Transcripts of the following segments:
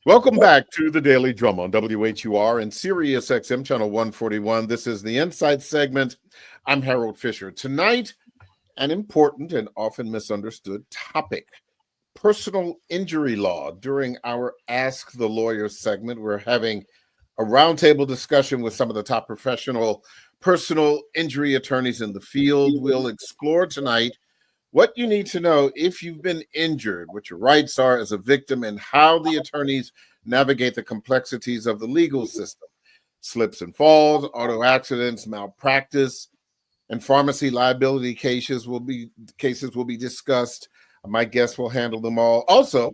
Welcome back to the Daily Drum on WHUR and Sirius XM channel 141. This is the Insight segment. I'm Harold Fisher. Tonight, an important and often misunderstood topic, personal injury law. During our Ask the Lawyer segment, we're having a roundtable discussion with some of the top professional personal injury attorneys in the field. We'll explore tonight what you need to know if you've been injured, what your rights are as a victim, and how the attorneys navigate the complexities of the legal system. Slips and falls, auto accidents, malpractice, and pharmacy liability cases will be discussed. My guests will handle them all. Also,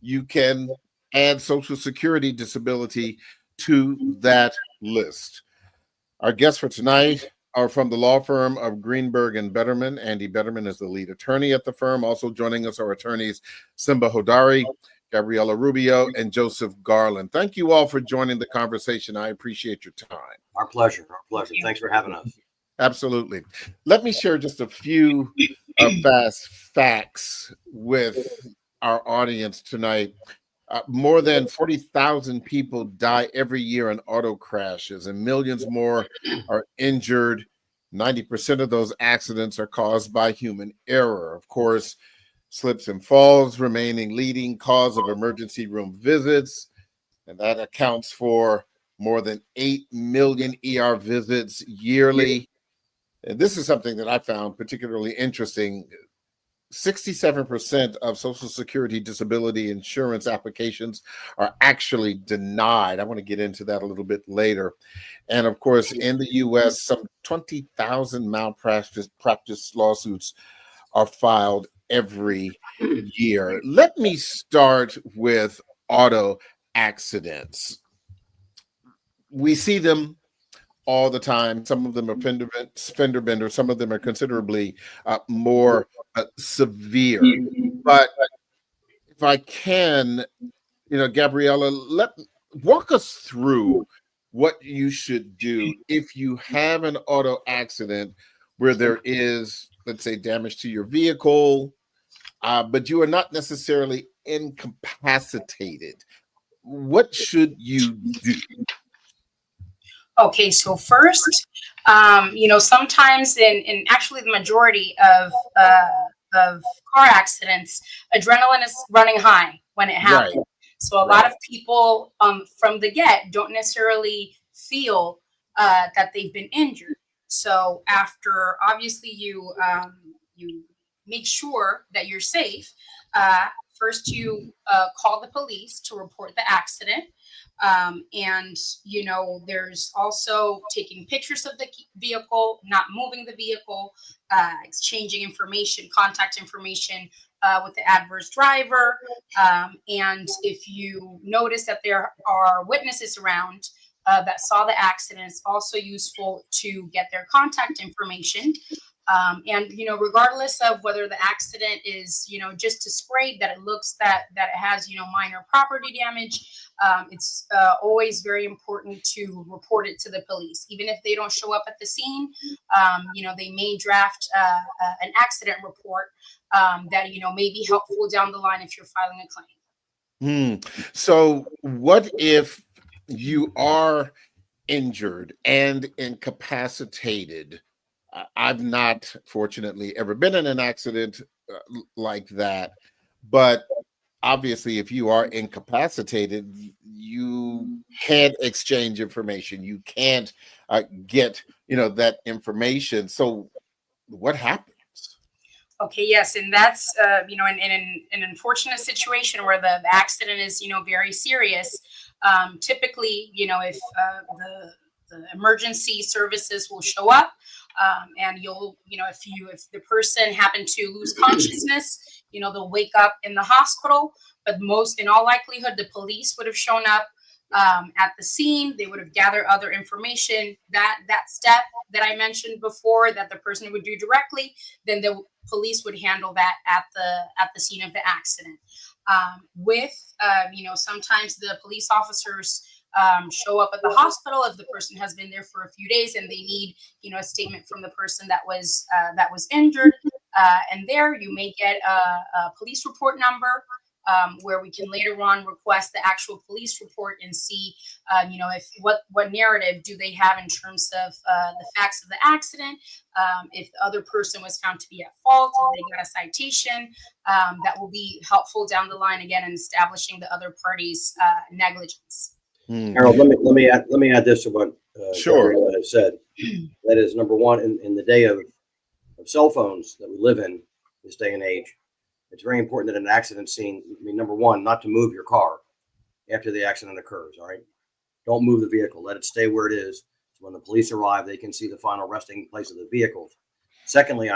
you can add Social Security disability to that list. Our guests for tonight are from the law firm of Greenberg and Betterman. Andy Betterman is the lead attorney at the firm. Also joining us are attorneys Simba Hodari, Gabriela Rubio, and Joseph Garland. Thank you all for joining the conversation. I appreciate your time. Our pleasure. Our pleasure. Thanks for having us. Absolutely. Let me share just a few fast facts with our audience tonight. More than 40,000 people die every year in auto crashes, and millions more are injured. 90% of those accidents are caused by human error. Of course, slips and falls remaining leading cause of emergency room visits, and that accounts for more than 8 million ER visits yearly. And this is something that I found particularly interesting. 67% of Social Security disability insurance applications are actually denied. I want to get into that a little bit later. And of course, in the US, some 20,000 malpractice lawsuits are filed every year. Let me start with auto accidents. We see them all the time. Some of them are fender bender. Some of them are considerably more severe. But if I can, Gabriela, walk us through what you should do if you have an auto accident where there is, let's say, damage to your vehicle, but you are not necessarily incapacitated. What should you do? Okay, so first, sometimes in actually the majority of car accidents, adrenaline is running high when it happens. Right. So a lot of people from the get don't necessarily feel that they've been injured. So after, obviously, you make sure that you're safe. First, you call the police to report the accident. And there's also taking pictures of the vehicle, not moving the vehicle, exchanging information, contact information with the adverse driver. And if you notice that there are witnesses around that saw the accident, it's also useful to get their contact information. And regardless of whether the accident is just to sprayed, that it looks that it has minor property damage, it's always very important to report it to the police. Even if they don't show up at the scene, they may draft an accident report that may be helpful down the line if you're filing a claim. So what if you are injured and incapacitated? I've not, fortunately, ever been in an accident like that. But obviously, if you are incapacitated, you can't exchange information. You can't get, that information. So what happens? Okay, yes. And that's, in an unfortunate situation where the accident is, very serious. Typically, if the emergency services will show up, and you'll, if the person happened to lose consciousness, they'll wake up in the hospital. But in all likelihood, the police would have shown up at the scene. They would have gathered other information. That step that I mentioned before, that the person would do directly, then the police would handle that at the scene of the accident. Sometimes the police officers show up at the hospital if the person has been there for a few days and they need, a statement from the person that was injured. And there you may get a police report number. where we can later on request the actual police report and see, if what narrative do they have in terms of the facts of the accident, if the other person was found to be at fault, if they got a citation, that will be helpful down the line again in establishing the other party's negligence. Harold, let me add this to what Sure. Gabriella has said. That is, number one, in the day of cell phones that we live in this day and age, it's very important that in an accident scene, number one, not to move your car after the accident occurs. All right, don't move the vehicle. Let it stay where it is. So when the police arrive, they can see the final resting place of the vehicles. Secondly,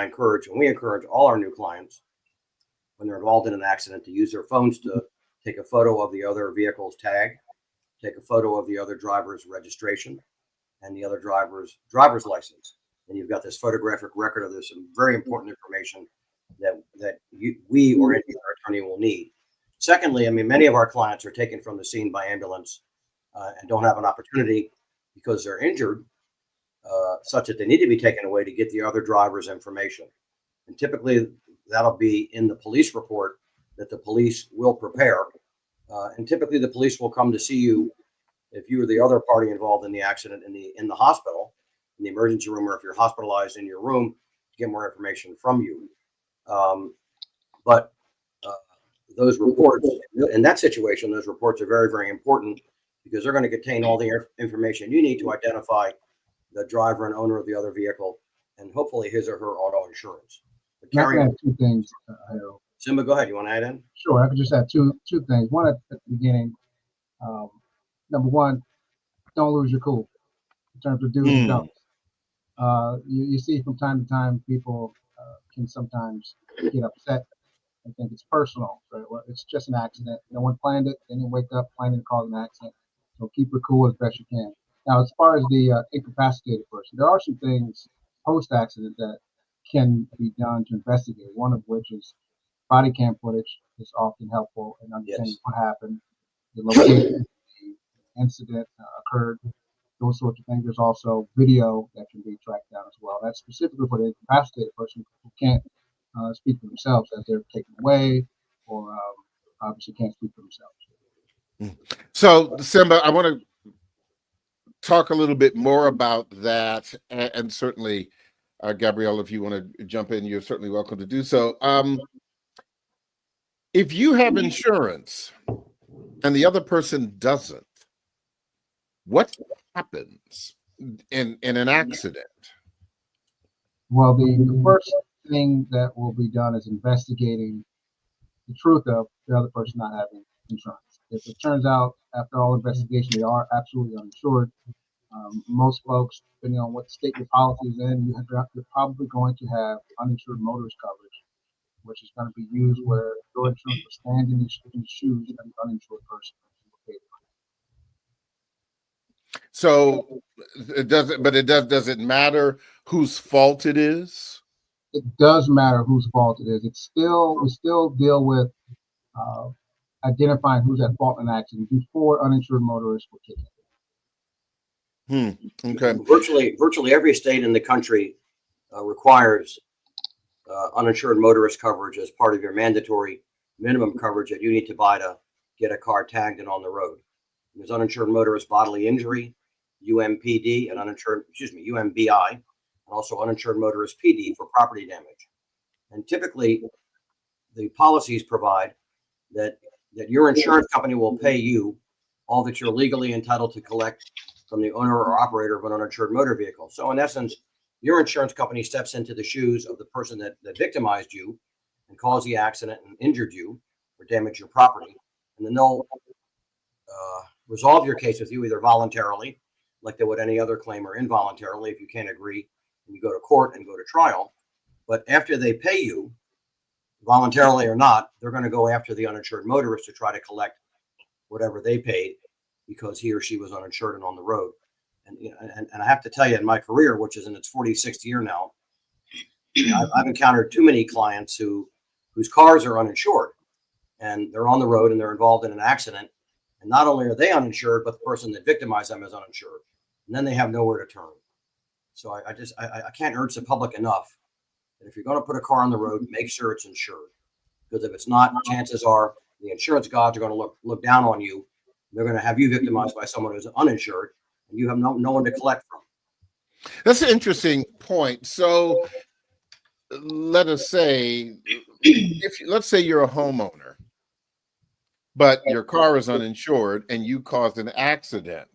we encourage all our new clients, when they're involved in an accident, to use their phones to take a photo of the other vehicle's tag, take a photo of the other driver's registration, and the other driver's license. And you've got this photographic record of this, some very important information that we or any other attorney will need. Secondly, many of our clients are taken from the scene by ambulance and don't have an opportunity because they're injured, such that they need to be taken away to get the other driver's information. And typically that'll be in the police report that the police will prepare. And typically the police will come to see you if you were the other party involved in the accident in the hospital, in the emergency room, or if you're hospitalized in your room, to get more information from you. But those reports, in that situation, those reports are very, very important because they're going to contain all the information you need to identify the driver and owner of the other vehicle and hopefully his or her auto insurance. I can add two things, Harold. Simba, go ahead. You want to add in? Sure, I could just add two things. One, at the beginning, number one, don't lose your cool in terms of do's and don'ts. You see from time to time people can sometimes get upset and think it's personal. Right? Well, it's just an accident. No one planned it. They didn't wake up planning to cause an accident. So keep it cool as best you can. Now, as far as the incapacitated person, there are some things post-accident that can be done to investigate. One of which is body cam footage is often helpful in understanding what happened, the location, the incident occurred, those sorts of things. There's also video that can be tracked down as well. That's specifically for the incapacitated person who can't speak for themselves as they're taken away, or obviously can't speak for themselves. So, Simba, I want to talk a little bit more about that, and certainly, Gabrielle, if you want to jump in, you're certainly welcome to do so. If you have insurance and the other person doesn't, what happens in an accident? Well, the first thing that will be done is investigating the truth of the other person not having insurance. If it turns out after all investigation they are absolutely uninsured, most folks, depending on what state your policy is in, you're probably going to have uninsured motorist coverage, which is going to be used where your insurance will stand in the shoes of the uninsured person. So does it matter whose fault it is? It does matter whose fault it is. We still deal with identifying who's at fault in an accident before uninsured motorists will kick in. Okay. Virtually every state in the country requires uninsured motorist coverage as part of your mandatory minimum coverage that you need to buy to get a car tagged and on the road. There's uninsured motorist bodily injury, UMPD, and UMBI, and also uninsured motorist PD for property damage. And typically, the policies provide that your insurance company will pay you all that you're legally entitled to collect from the owner or operator of an uninsured motor vehicle. So in essence, your insurance company steps into the shoes of the person that victimized you and caused the accident and injured you or damaged your property. And then they'll resolve your case with you either voluntarily, like they would any other claim, or involuntarily if you can't agree and you go to court and go to trial. But after they pay you, voluntarily or not, they're going to go after the uninsured motorist to try to collect whatever they paid because he or she was uninsured and on the road. And I have to tell you, in my career, which is in its 46th year now, I've encountered too many clients whose cars are uninsured and they're on the road and they're involved in an accident. And not only are they uninsured, but the person that victimized them is uninsured. And then they have nowhere to turn. So I can't urge the public enough that if you're going to put a car on the road, make sure it's insured. Because if it's not, chances are The insurance gods are going to look down on you. They're going to have you victimized by someone who's uninsured, and you have no one to collect from. That's an interesting point. So let us say, let's say you're a homeowner, but your car is uninsured and you caused an accident.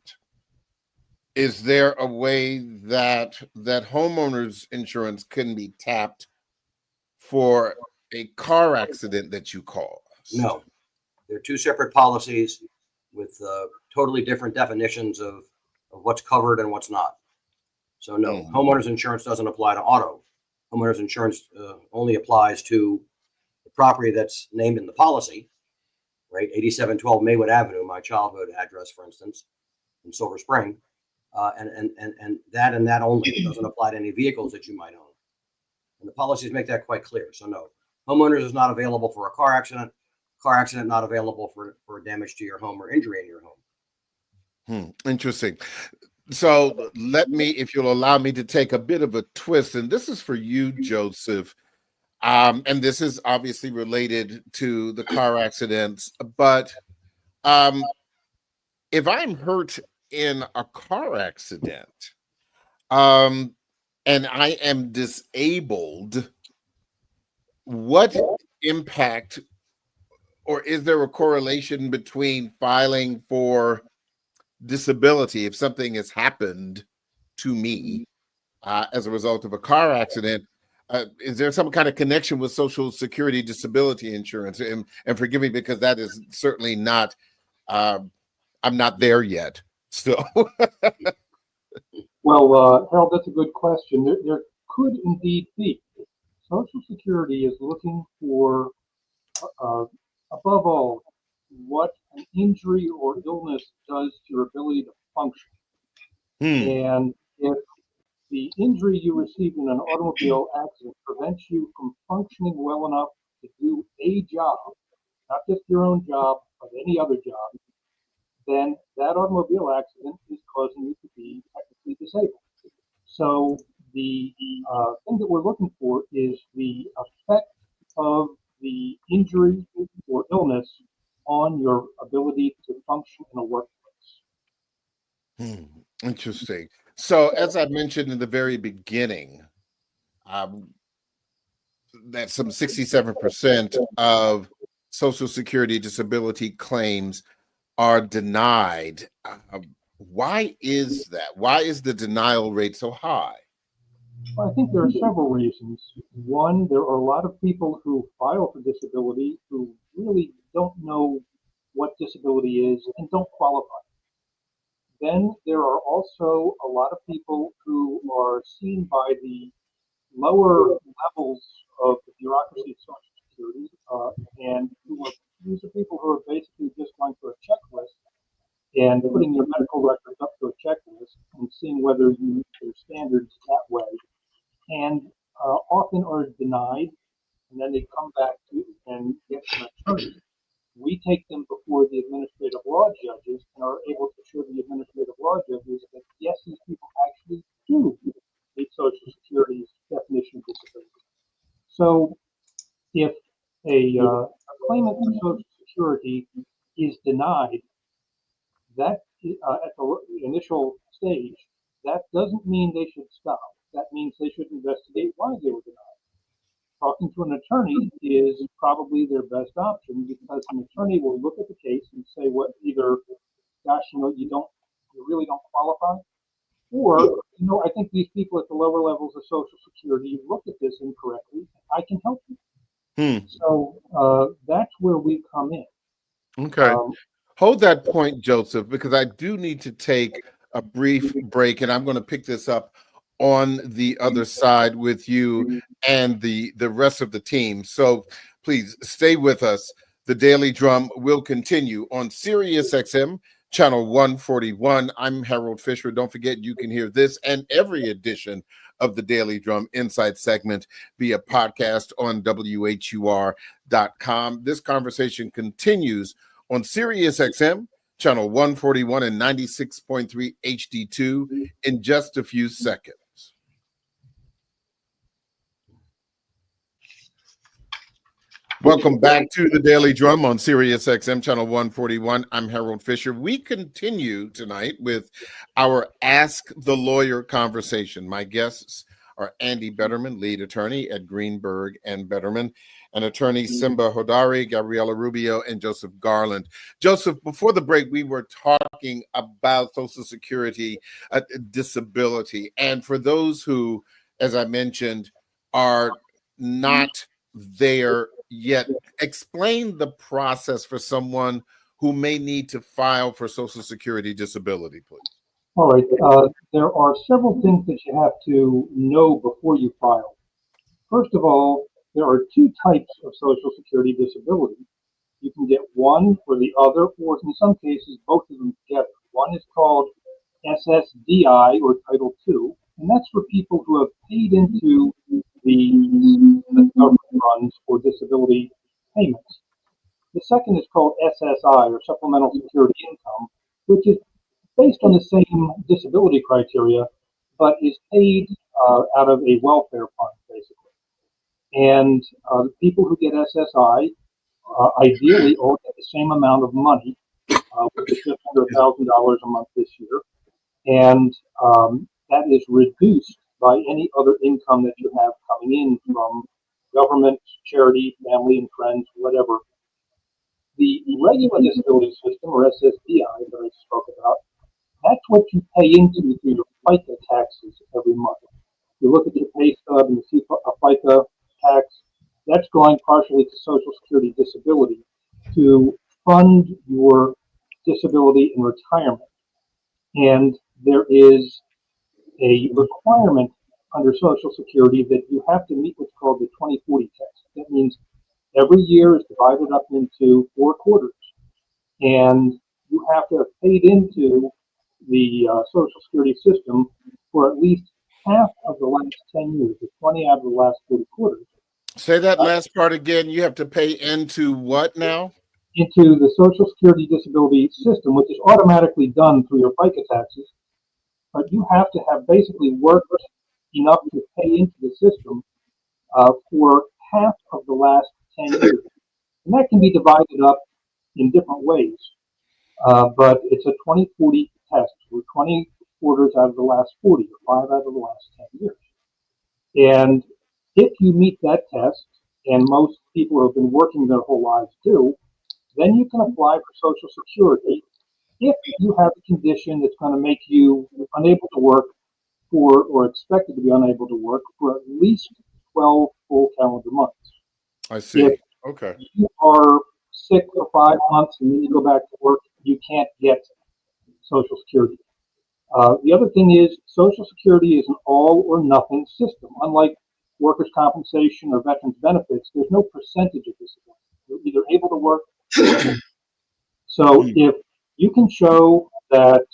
Is there a way that homeowners insurance can be tapped for a car accident that you caused? No, they're two separate policies with totally different definitions of what's covered and what's not. So no, homeowners insurance doesn't apply to auto. Homeowners insurance only applies to the property that's named in the policy, right? 8712 Maywood Avenue, my childhood address, for instance, in Silver Spring. And that only. It doesn't apply to any vehicles that you might own. And the policies make that quite clear. So no, homeowners is not available for a car accident not available for damage to your home or injury in your home. Interesting. So let me, if you'll allow me to take a bit of a twist, and this is for you, Joseph, and this is obviously related to the car accidents, but if I'm hurt in a car accident, and I am disabled, what impact, or is there a correlation between filing for disability if something has happened to me as a result of a car accident? Is there some kind of connection with Social Security disability insurance? And forgive me, because that is certainly not, I'm not there yet. So, well, Harold, that's a good question. There could indeed be. Social Security is looking for, above all, what an injury or illness does to your ability to function. And if the injury you received in an automobile accident prevents you from functioning well enough to do a job, not just your own job, but any other job, then that automobile accident is causing you to be technically disabled. So the thing that we're looking for is the effect of the injury or illness on your ability to function in a workplace. Interesting. So, as I mentioned in the very beginning, that some 67% of Social Security disability claims are denied. Why is that? Why is the denial rate so high? Well, I think there are several reasons. One, there are a lot of people who file for disability who really don't know what disability is and don't qualify. Then there are also a lot of people who are seen by the lower levels of the bureaucracy of Social Security, and these are people who are basically just going through a checklist and putting your medical records up to a checklist and seeing whether you meet their standards that way, and often are denied, and then they come back to and get an attorney. We take them before the administrative law judges and are able to show the administrative law judges that yes, these people actually do meet Social Security's definition of disability. So if a claimant for Social Security is denied, that at the initial stage, that doesn't mean they should stop. That means they should investigate why they were denied. Talking to an attorney is probably their best option, because an attorney will look at the case and say, what, either, gosh, you really don't qualify, or, I think these people at the lower levels of Social Security look at this incorrectly. I can help you. So that's where we come in. Okay. Hold that point, Joseph, because I do need to take a brief break, and I'm going to pick this up on the other side with you and the rest of the team. So please stay with us. The Daily Drum will continue on Sirius XM channel 141. I'm Harold Fisher. Don't forget, you can hear this and every edition of the Daily Drum Insight segment via podcast on WHUR.com. This conversation continues on Sirius XM channel 141 and 96.3 HD2 in just a few seconds. Welcome back to the Daily Drum on Sirius XM channel 141. I'm Harold Fisher. We continue tonight with our Ask the Lawyer conversation. My guests are Andy Betterman, lead attorney at Greenberg and Betterman, and attorney Simba Hodari, Gabriela Rubio, and Joseph Garland. Joseph, before the break, we were talking about Social Security disability. And for those who, as I mentioned, are not there yet, explain the process for someone who may need to file for Social Security disability, please. All right. There are several things that you have to know before you file. First of all, there are two types of Social Security disability. You can get one or the other, or in some cases, both of them together. One is called SSDI, or Title II, and that's for people who have paid into the government funds for disability payments. The second is called SSI, or Supplemental Security Income, which is based on the same disability criteria, but is paid out of a welfare fund, basically. And the people who get SSI ideally all get the same amount of money, which is just under $1,000 a month this year. And that is reduced by any other income that you have coming in from government, charity, family and friends, whatever. The regular disability system, or SSDI, that I spoke about, that's what you pay into through your FICA taxes every month. You look at your pay stub and you see a FICA tax, that's going partially to Social Security disability to fund your disability in retirement. And there is a requirement under Social Security that you have to meet what's called the 2040 test. That means every year is divided up into 4 quarters, and you have to have paid into the Social Security system for at least half of the last 10 years, or 20 out of the last 40 quarters. Say that last part again. You have to pay into what now? Into the Social Security disability system, which is automatically done through your FICA taxes, but you have to have basically worked enough to pay into the system for half of the last 10 years. And that can be divided up in different ways, but it's a 2040 test. We're 20 quarters out of the last 40, or 5 out of the last 10 years. And if you meet that test, and most people who have been working their whole lives do, then you can apply for Social Security if you have a condition that's going to make you unable to work for, or expected to be unable to work for, at least 12 full calendar months. I see. If Okay. you are sick for 5 months and then you go back to work, you can't get Social Security. The other thing is Social Security is an all or nothing system. Unlike workers' compensation or veterans benefits, there's no percentage of disability. You're either able to work or not. So if you can show that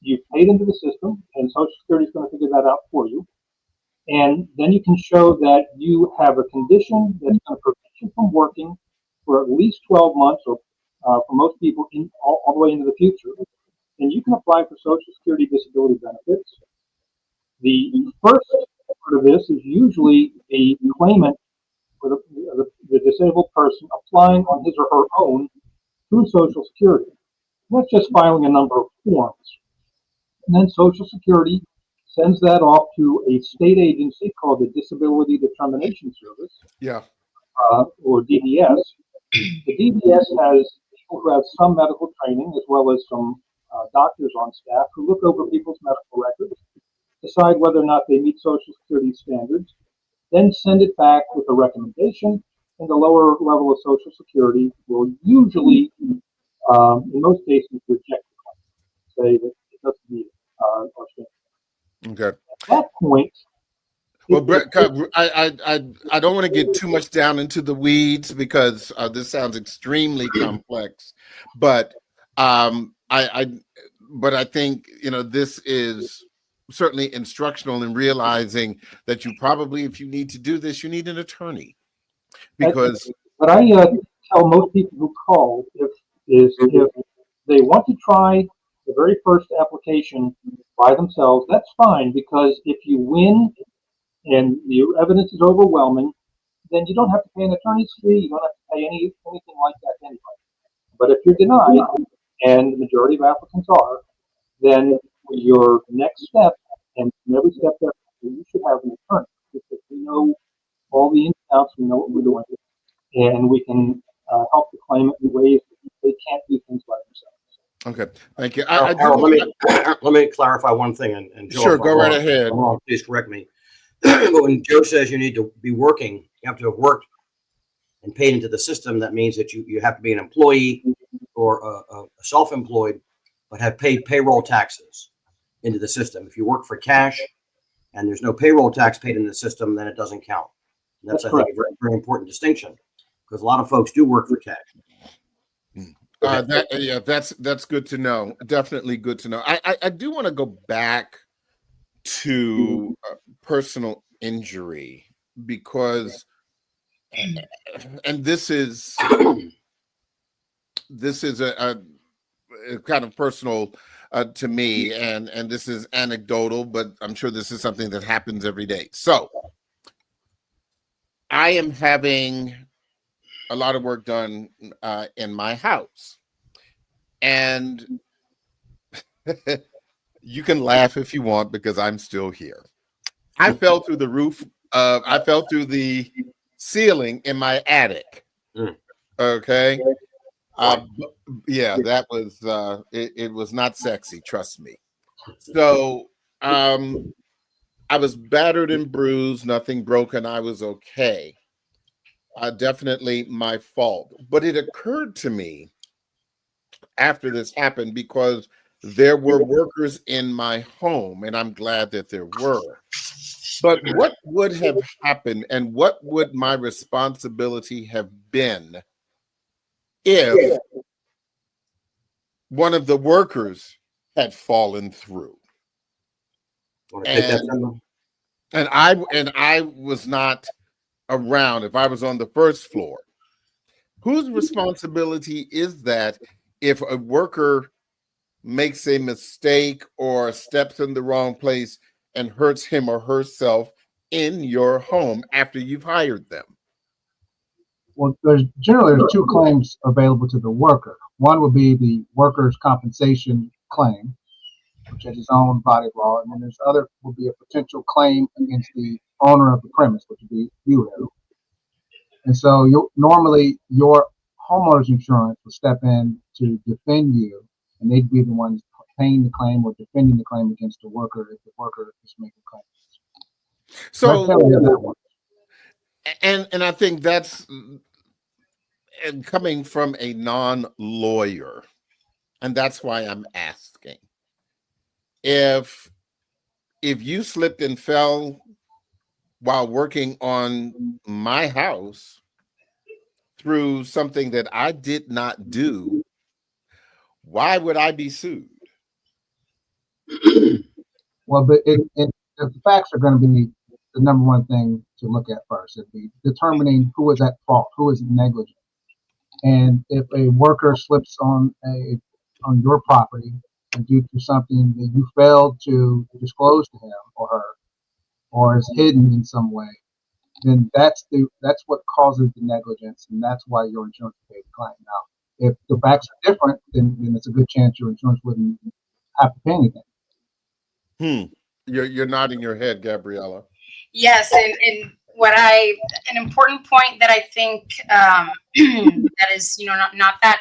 you've paid into the system, and Social Security is going to figure that out for you, and then you can show that you have a condition that's going to prevent you from working for at least 12 months, or for most people all the way into the future, then you can apply for Social Security disability benefits. The first part of this is usually the claimant, or the disabled person, applying on his or her own through Social Security. And that's just filing a number of forms. And then Social Security sends that off to a state agency called the Disability Determination Service, Yeah. or DDS. The DDS has people who have some medical training, as well as some doctors on staff who look over people's medical records, decide whether or not they meet Social Security standards, then send it back with a recommendation, and the lower level of Social Security will usually, in most cases, reject the claim, say that it doesn't meet our standards. Okay. At that point, Well, Brett, I don't want to get too much down into the weeds because this sounds extremely complex, but I think this is certainly instructional in realizing that you probably, if you need to do this, you need an attorney, because. What I tell most people who call if they want to try the very first application by themselves, that's fine, because if you win and the evidence is overwhelming, then you don't have to pay an attorney's fee. You don't have to pay anything like that to anybody. But if you're denied, and the majority of applicants are, then your next step, and every step there, you should have an attorney because we know all the ins and outs, we know what we're doing, and we can help the claimant in ways that they can't do things by themselves. Okay, thank you. Harold, let me clarify one thing, and Joe, sure, if I'm go right wrong- ahead. if I'm wrong, please correct me. But when Joe says you need to be working, you have to have worked and paid into the system. That means that you have to be an employee or a self-employed, but have paid payroll taxes into the system. If you work for cash and there's no payroll tax paid in the system, then it doesn't count. And that's I think, a very, very important distinction, because a lot of folks do work for cash. That's good to know. Definitely good to know. I do want to go back to personal injury, because, and this is a kind of personal to me, and this is anecdotal, but I'm sure this is something that happens every day. So I am having a lot of work done in my house, and you can laugh if you want because I'm still here. I fell through the roof. I fell through the ceiling in my attic. Okay. Yeah, that was it was not sexy, trust me. So I was battered and bruised, nothing broken. I was okay. Definitely my fault. But it occurred to me after this happened, because there were workers in my home, and I'm glad that there were. But what would have happened, and what would my responsibility have been if one of the workers had fallen through? Want to take that, Tim? And I was not around. If I was on the first floor, whose responsibility is that if a worker makes a mistake or steps in the wrong place and hurts him or herself in your home after you've hired them? Well, there's two claims available to the worker. One would be the workers' compensation claim, which has its own body of law, and then there's other would be a potential claim against the owner of the premise, which would be you. And so normally your homeowner's insurance will step in to defend you, and they'd be the ones paying the claim or defending the claim against the worker if the worker is making claims. So, that one. and I think that's, and coming from a non-lawyer, and that's why I'm asking. If you slipped and fell while working on my house through something that I did not do, why would I be sued? Well, but the facts are going to be the number one thing to look at first. It'd be determining who is at fault, who is negligent. And if a worker slips on your property due to something that you failed to disclose to him or her, or is hidden in some way, then that's what causes the negligence, and that's why your insurance will pay the claim. Now, if the facts are different, then it's a good chance your insurance wouldn't have to pay anything. You're nodding your head, Gabriella. Yes, and an important point that I think that is, not that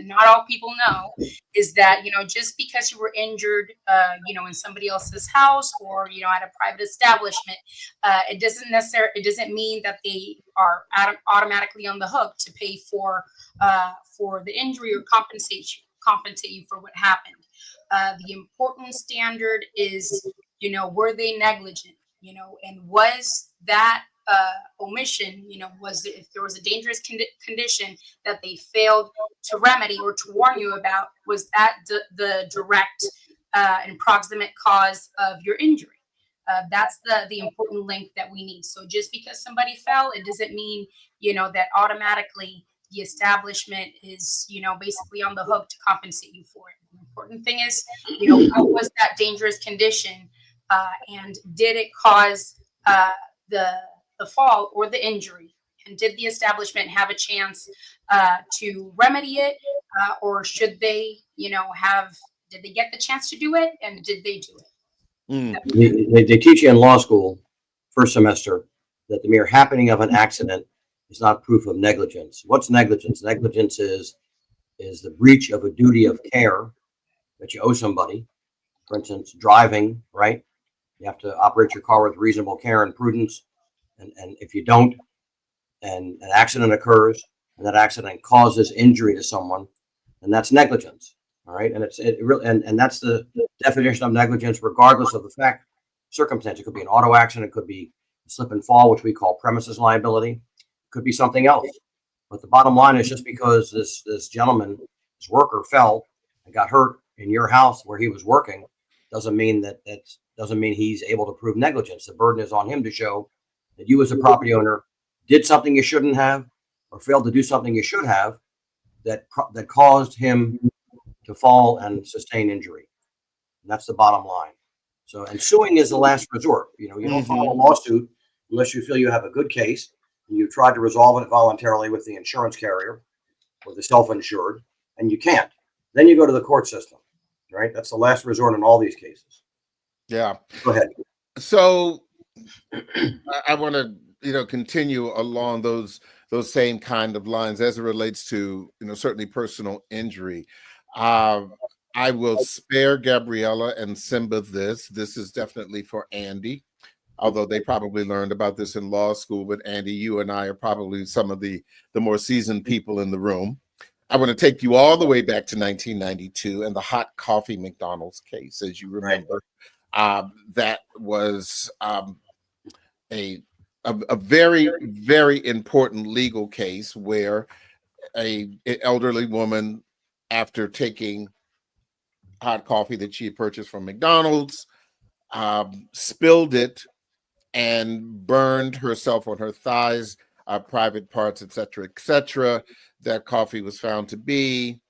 not all people know, is that, just because you were injured, in somebody else's house or, at a private establishment, it doesn't mean that they are automatically on the hook to pay for the injury or compensate you for what happened. The important standard is, were they negligent, and was that omission, if there was a dangerous condition that they failed to remedy or to warn you about, was that the direct and proximate cause of your injury? That's the important link that we need. So just because somebody fell, it doesn't mean, that automatically the establishment is, basically on the hook to compensate you for it. The important thing is, what was that dangerous condition, and did it cause the the fall or the injury? And did the establishment have a chance to remedy it, or should they, did they get the chance to do it, and did they do it? They teach you in law school, first semester, that the mere happening of an accident is not proof of negligence. What's negligence? Negligence is the breach of a duty of care that you owe somebody. For instance, driving, right? You have to operate your car with reasonable care and prudence. And if you don't, and an accident occurs, and that accident causes injury to someone, and that's negligence. All right. And and that's the definition of negligence, regardless of the circumstance. It could be an auto accident, it could be a slip and fall, which we call premises liability, it could be something else. But the bottom line is, just because this gentleman, this worker, fell and got hurt in your house where he was working, doesn't mean he's able to prove negligence. The burden is on him to show that you, as a property owner, did something you shouldn't have, or failed to do something you should have, that caused him to fall and sustain injury. And that's the bottom line. So, and suing is the last resort. You don't file a lawsuit unless you feel you have a good case and you tried to resolve it voluntarily with the insurance carrier or the self-insured, and you can't. Then you go to the court system, right? That's the last resort in all these cases. Yeah. Go ahead. So I want to, continue along those same kind of lines as it relates to, certainly personal injury. I will spare Gabriella and Simba this. This is definitely for Andy, although they probably learned about this in law school. But Andy, you and I are probably some of the more seasoned people in the room. I want to take you all the way back to 1992 and the hot coffee McDonald's case. As you remember, that was a very, very important legal case where an elderly woman, after taking hot coffee that she had purchased from McDonald's, spilled it and burned herself on her thighs, private parts, etc., etc. That coffee was found to be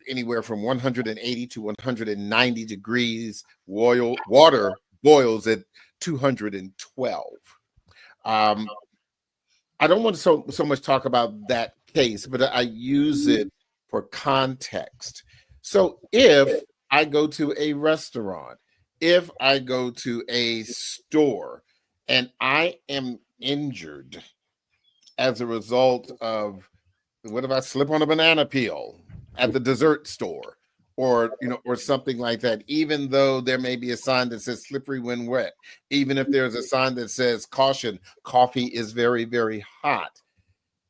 anywhere from 180 to 190 degrees. Water boils at 212. I don't want to so much talk about that case, but I use it for context. So if I go to a restaurant, if I go to a store, and I am injured as a result of, what if I slip on a banana peel at the dessert store, or something like that, even though there may be a sign that says slippery when wet, even if there's a sign that says caution, coffee is very, very hot.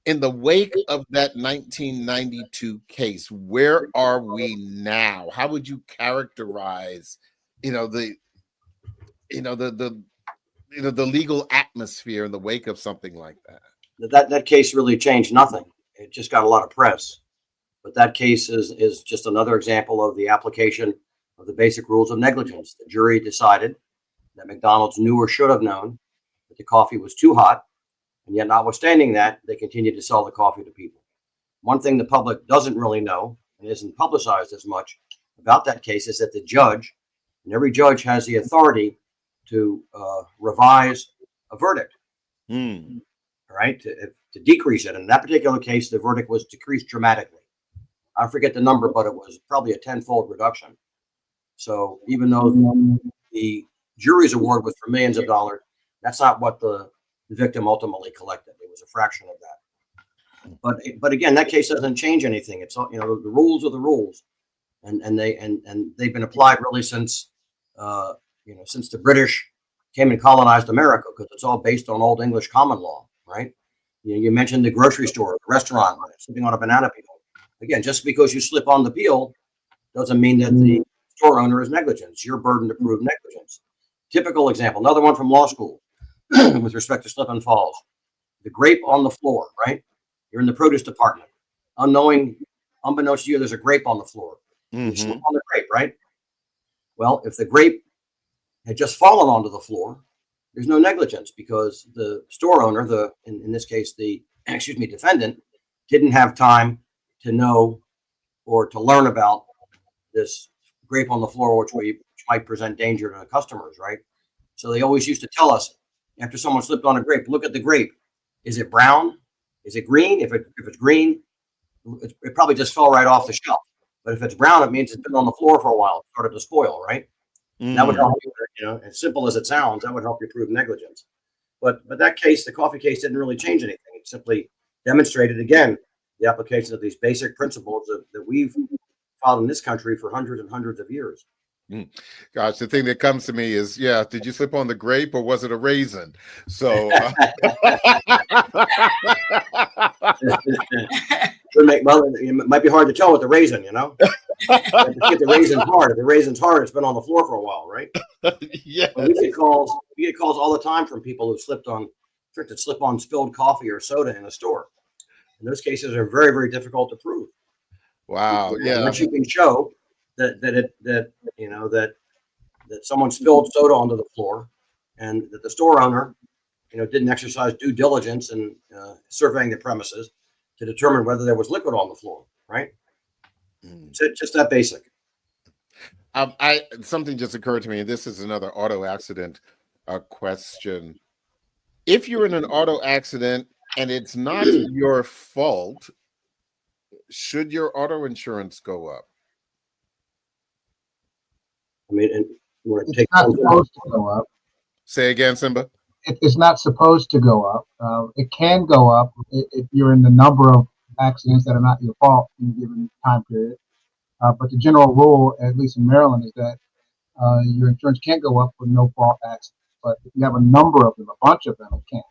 In the wake of that 1992 case, where are we now? How would you characterize, the legal atmosphere in the wake of something like that? That case really changed nothing. It just got a lot of press. But that case is just another example of the application of the basic rules of negligence. The jury decided that McDonald's knew or should have known that the coffee was too hot, and yet, notwithstanding that, they continued to sell the coffee to people. One thing the public doesn't really know, and isn't publicized as much about that case, is that the judge, and every judge has the authority to revise a verdict, right? To decrease it. In that particular case, the verdict was decreased dramatically. I forget the number, but it was probably a 10-fold reduction. So even though the jury's award was for millions of dollars, that's not what the victim ultimately collected. It was a fraction of that. But again, that case doesn't change anything. It's the rules are the rules, and they've been applied really since since the British came and colonized America, because it's all based on Old English common law, right? You mentioned the grocery store, the restaurant, slipping on a banana peel. Again, just because you slip on the peel doesn't mean that the store owner is negligent. It's your burden to prove negligence. Typical example, another one from law school with respect to slip and falls. The grape on the floor, right? You're in the produce department. Unbeknownst to you, there's a grape on the floor. You slip on the grape, right? Well, if the grape had just fallen onto the floor, there's no negligence, because the store owner, in this case, the defendant, didn't have time to know or to learn about this grape on the floor, which might present danger to the customers, right? So they always used to tell us, after someone slipped on a grape. Look at the grape. Is it brown? Is it green? If it's green, it probably just fell right off the shelf. But if it's brown, it means it's been on the floor for a while. It started to spoil, right? That would help you, as simple as it sounds, that would help you prove negligence. But that case, the coffee case, didn't really change anything. It simply demonstrated, again, the application of these basic principles that we've followed in this country for hundreds and hundreds of years. Gosh, the thing that comes to me is, did you slip on the grape or was it a raisin? So it might be hard to tell with the raisin, You have to get the raisins hard. If the raisin's hard, it's been on the floor for a while, right? Yeah. We get calls all the time from people who slip on spilled coffee or soda in a store. And those cases are very, very difficult to prove. Wow. Yeah. Once you can show that someone spilled soda onto the floor, and that the store owner, didn't exercise due diligence in surveying the premises to determine whether there was liquid on the floor, right? So just that basic. Something just occurred to me. This is another auto accident question. If you're in an auto accident and it's not your fault, should your auto insurance go up? I mean, and you want to take It's not supposed to go up. Say again, Simba. It's not supposed to go up. It can go up if you're in the number of accidents that are not your fault in a given time period. But the general rule, at least in Maryland, is that your insurance can't go up for no fault accidents. But if you have a number of them, a bunch of them, it can.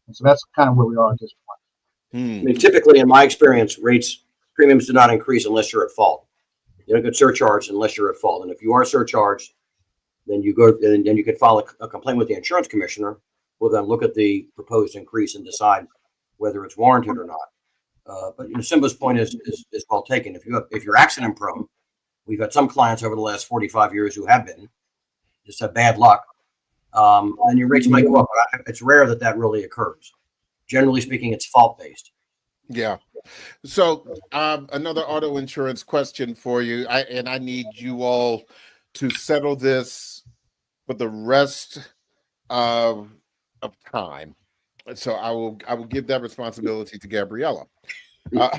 And so that's kind of where we are at this point. I mean, typically, in my experience, premiums do not increase unless you're at fault. You don't get surcharged unless you're at fault. And if you are surcharged, then you can file a complaint with the insurance commissioner. We'll then look at the proposed increase and decide whether it's warranted or not. But Simba's point is well taken. If you're accident prone, we've had some clients over the last 45 years who have been just have bad luck. Then your rates might go up. It's rare that really occurs. Generally speaking, it's fault based. Yeah. So another auto insurance question for you. I need you all to settle this for the rest of time. So I will give that responsibility to Gabriella. No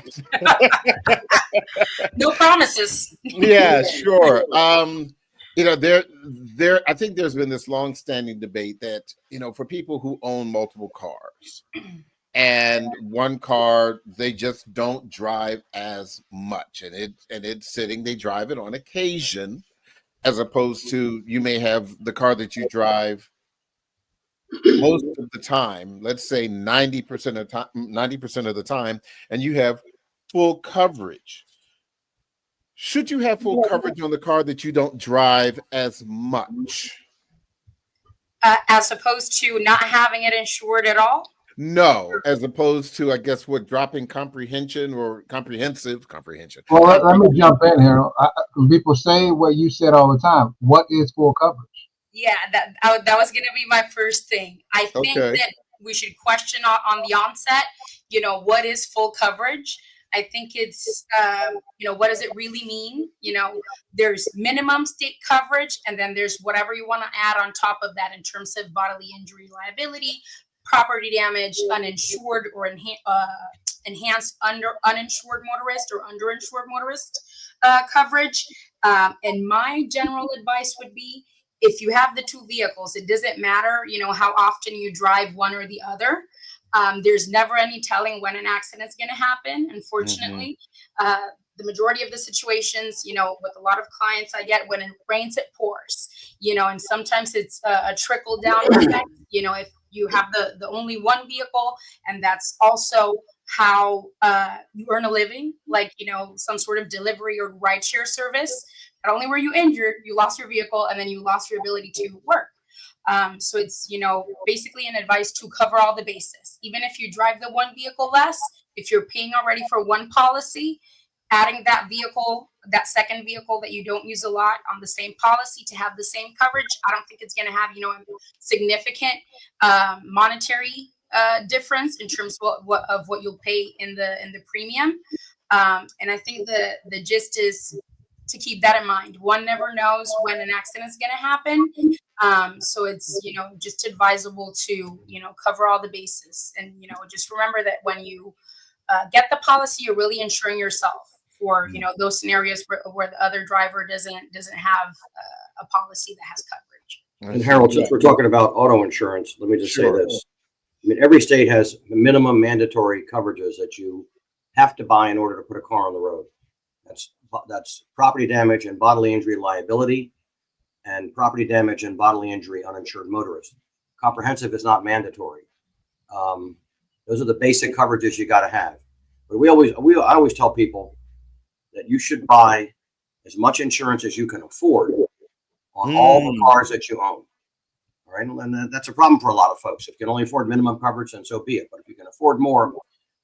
promises. Yeah, sure. I think there's been this long-standing debate that, for people who own multiple cars and one car, they just don't drive as much, and it's sitting, they drive it on occasion, as opposed to you may have the car that you drive most of the time, let's say 90% of the time, and you have full coverage. Should you have full coverage on the car that you don't drive as much? As opposed to not having it insured at all? No, as opposed to, I guess, dropping comprehensive. Well, let me jump in here. People say what you said all the time. What is full coverage? Yeah, that was going to be my first thing. I think that we should question on the onset, what is full coverage? I think it's, what does it really mean? There's minimum state coverage, and then there's whatever you want to add on top of that in terms of bodily injury liability, property damage, uninsured or enhanced uninsured motorist or underinsured motorist coverage. And my general advice would be, if you have the two vehicles, it doesn't matter, how often you drive one or the other. There's never any telling when an accident is going to happen. Unfortunately, the majority of the situations, with a lot of clients I get, when it rains, it pours, and sometimes it's a trickle down effect. If you have the only one vehicle, and that's also how you earn a living, like, some sort of delivery or rideshare service. Not only were you injured, you lost your vehicle, and then you lost your ability to work. So it's, basically an advice to cover all the bases. Even if you drive the one vehicle less, if you're paying already for one policy, adding that vehicle, that second vehicle that you don't use a lot on the same policy to have the same coverage, I don't think it's going to have, a significant monetary difference in terms of what you'll pay in the premium. And I think the gist is, to keep that in mind. One never knows when an accident is going to happen. So it's, just advisable to, cover all the bases. And, just remember that when you get the policy, you're really insuring yourself for, those scenarios where the other driver doesn't have a policy that has coverage. And Harold, since we're talking about auto insurance, let me just say this. I mean, every state has minimum mandatory coverages that you have to buy in order to put a car on the road. That's property damage and bodily injury liability, and property damage and bodily injury uninsured motorist. Comprehensive is not mandatory. Those are the basic coverages you got to have. But I always tell people that you should buy as much insurance as you can afford on all the cars that you own. All right, and that's a problem for a lot of folks. If you can only afford minimum coverage, then so be it. But if you can afford more,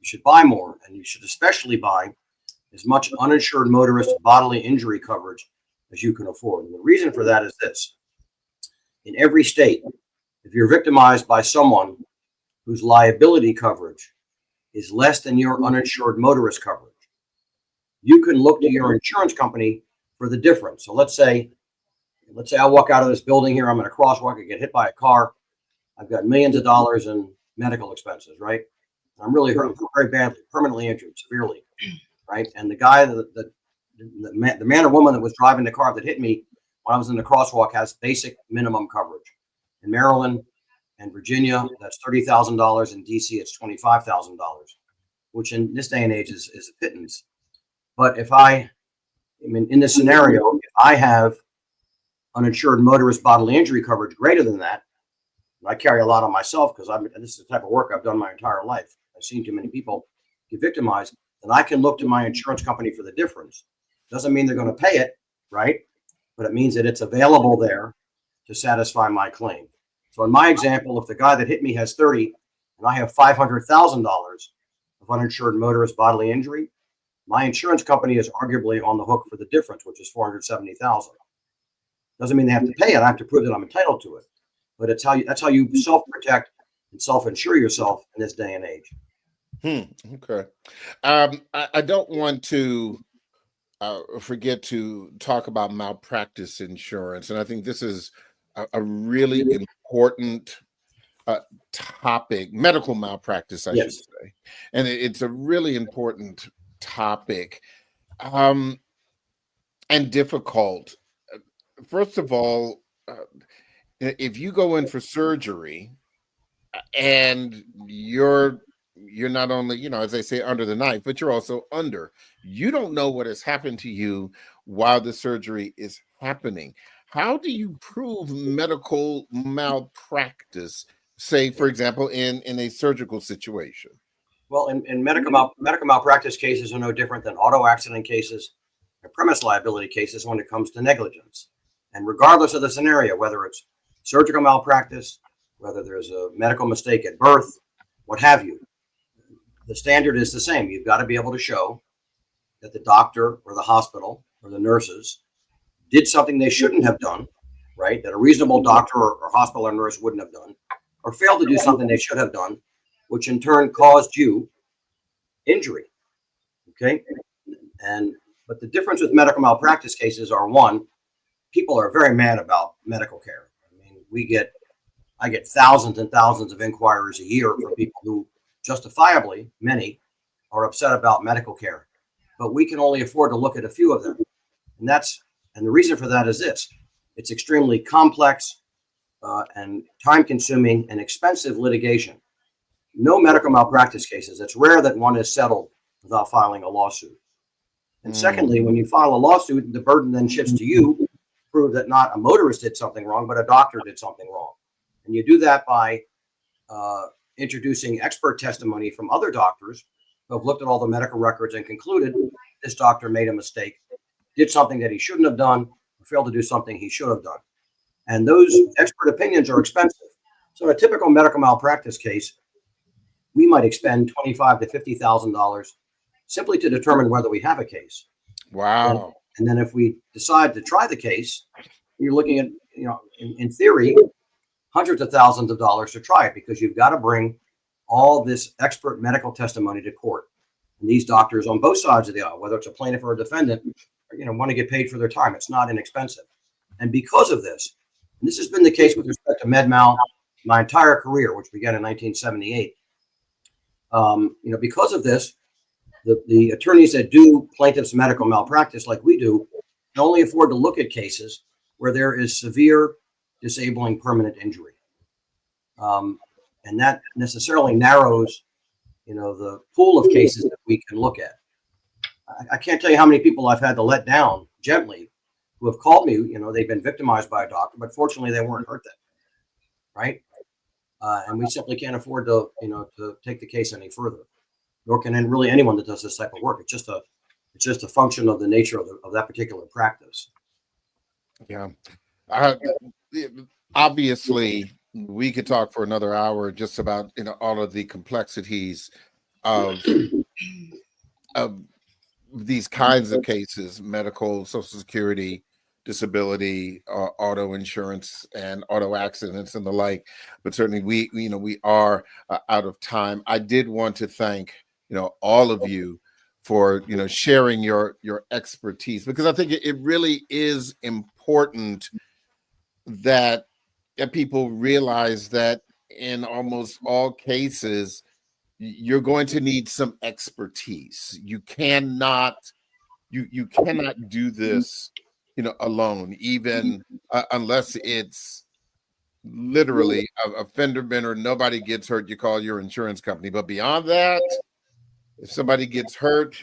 you should buy more, and you should especially buy as much uninsured motorist bodily injury coverage as you can afford. And the reason for that is this. In every state, if you're victimized by someone whose liability coverage is less than your uninsured motorist coverage, you can look to your insurance company for the difference. So let's say I walk out of this building here, I'm in a crosswalk, I get hit by a car, I've got millions of dollars in medical expenses, right? I'm really hurt, very badly, permanently injured, severely. Right, and the guy, the man or woman that was driving the car that hit me when I was in the crosswalk has basic minimum coverage. In Maryland and Virginia, that's $30,000. In DC, it's $25,000, which in this day and age is a pittance. But in this scenario, if I have uninsured motorist bodily injury coverage greater than that, and I carry a lot on myself because this is the type of work I've done my entire life. I've seen too many people get victimized. Then I can look to my insurance company for the difference. Doesn't mean they're going to pay it, right? But it means that it's available there to satisfy my claim. So in my example, if the guy that hit me has 30 and I have $500,000 of uninsured motorist bodily injury, my insurance company is arguably on the hook for the difference, which is $470,000. Doesn't mean they have to pay it. I have to prove that I'm entitled to it. But that's how you self-protect and self-insure yourself in this day and age. Okay. I don't want to forget to talk about malpractice insurance. And I think this is a really important topic, medical malpractice, I should say. And it's a really important topic and difficult. First of all, if you go in for surgery and you're not only, as they say, under the knife, but you're also under. You don't know what has happened to you while the surgery is happening. How do you prove medical malpractice, say, for example, in a surgical situation? Well, in medical malpractice cases are no different than auto accident cases or premise liability cases when it comes to negligence. And regardless of the scenario, whether it's surgical malpractice, whether there's a medical mistake at birth, what have you, the standard is the same. You've got to be able to show that the doctor or the hospital or the nurses did something they shouldn't have done, right? That a reasonable doctor or hospital or nurse wouldn't have done, or failed to do something they should have done, which in turn caused you injury. Okay. But the difference with medical malpractice cases are, one, people are very mad about medical care. I mean, I get thousands and thousands of inquiries a year from people who justifiably, many are upset about medical care, but we can only afford to look at a few of them. And the reason for that is this: it's extremely complex and time consuming and expensive litigation. No medical malpractice cases. It's rare that one is settled without filing a lawsuit. And secondly, when you file a lawsuit, the burden then shifts to you to prove that not a motorist did something wrong, but a doctor did something wrong. And you do that by introducing expert testimony from other doctors who have looked at all the medical records and concluded this doctor made a mistake, did something that he shouldn't have done, or failed to do something he should have done. And those expert opinions are expensive. So in a typical medical malpractice case, we might expend $25,000 to $50,000 simply to determine whether we have a case. Wow. And then if we decide to try the case, you're looking at, in theory, hundreds of thousands of dollars to try it, because you've got to bring all this expert medical testimony to court. And these doctors on both sides of the aisle, whether it's a plaintiff or a defendant, want to get paid for their time. It's not inexpensive. And because of this, and this has been the case with respect to med-mal my entire career, which began in 1978. Because of this, the attorneys that do plaintiff's medical malpractice like we do can only afford to look at cases where there is severe disabling permanent injury. And that necessarily narrows, the pool of cases that we can look at. I can't tell you how many people I've had to let down gently who have called me, they've been victimized by a doctor, but fortunately they weren't hurt then, right? And we simply can't afford to take the case any further, nor can really anyone that does this type of work. It's just a function of the nature of that particular practice. Yeah. Obviously, we could talk for another hour just about all of the complexities of these kinds of cases: medical, Social Security, disability, auto insurance, and auto accidents and the like. But certainly, we are out of time. I did want to thank all of you for sharing your expertise, because I think it really is important that people realize that in almost all cases, you're going to need some expertise. You cannot do this, alone, even unless it's literally a fender bender, nobody gets hurt, you call your insurance company. But beyond that, if somebody gets hurt,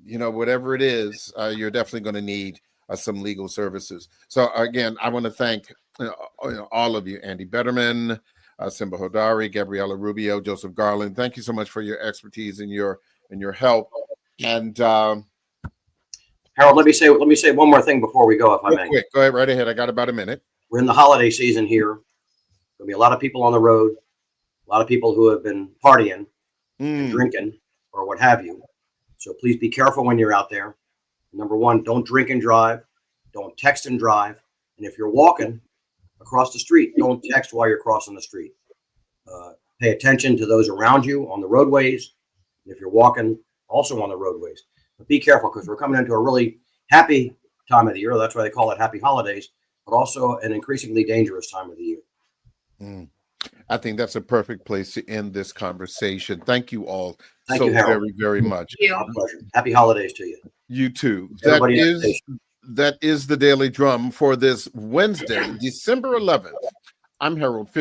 whatever it is, you're definitely going to need some legal services. So again, I want to thank all of you: Andy Betterman, Simba Hodari, Gabriella Rubio, Joseph Garland. Thank you so much for your expertise and your help. And Harold, let me say one more thing before we go, if I may. Quick, go ahead, right ahead. I got about a minute. We're in the holiday season here. There'll be a lot of people on the road, a lot of people who have been partying and drinking or what have you. So please be careful when you're out there. Number one, don't drink and drive. Don't text and drive. And if you're walking across the street, don't text while you're crossing the street. Pay attention to those around you on the roadways. And if you're walking, also on the roadways. But be careful, because we're coming into a really happy time of the year. That's why they call it Happy Holidays, but also an increasingly dangerous time of the year. I think that's a perfect place to end this conversation. Thank you all Thank you, Harold. very, very much. My pleasure. Happy holidays to you. You too. Everybody That is the Daily Drum for this Wednesday, December 11th. I'm Harold Fisher.